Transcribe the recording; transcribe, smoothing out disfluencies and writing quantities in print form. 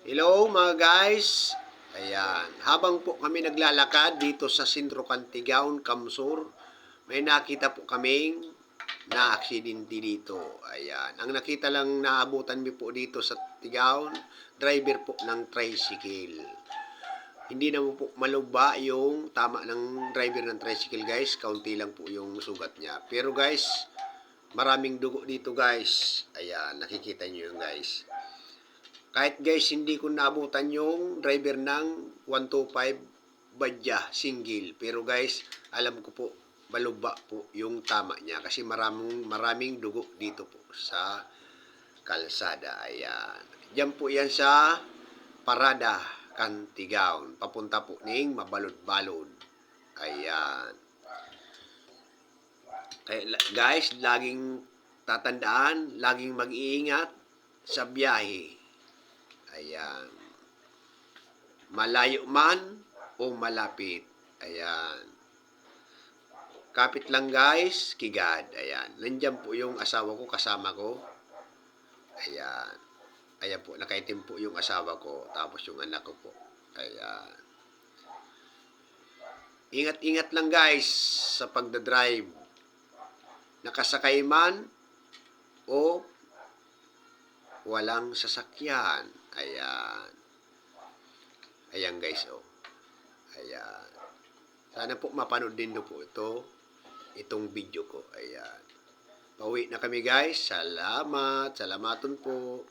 Hello mga guys. Ayan, habang po kami naglalakad dito sa Sentro Cantigaon, Kamsur, may nakita po kaming na-aksidente dito. Ayan, ang nakita lang naabutan mi po dito sa Tigaon, driver po ng tricycle. Hindi naman po maluba yung tama ng driver ng tricycle guys, kaunti lang po yung sugat niya. Pero guys, maraming dugo dito guys. Ayan, nakikita niyo yung guys. Kahit guys, hindi ko naabutan yung driver ng 125 Badya, single. Pero guys, alam ko po, balubba po yung tama niya. Kasi maraming dugo dito po sa kalsada. Ayan. Diyan po yan sa Parada, Cantigaon. Papunta po ning Mabalod-Balod. Ayan. Guys, laging tatandaan, laging mag-iingat sa biyahe. Ayan. Malayo man o malapit. Ayan. Kapit lang guys, kigad. Ayan. Nandiyan po yung asawa ko, kasama ko. Ayan. Ayan po, nakaitim po yung asawa ko. Tapos yung anak ko po. Ayan. Ingat-ingat lang guys sa pagdadrive. Nakasakay man o walang sasakyan. Ayan. Ayan guys, oh. Ayan. Sana po mapanood din po itong video ko. Ayan. Pauwi na kami guys. Salamat. Salamaton po.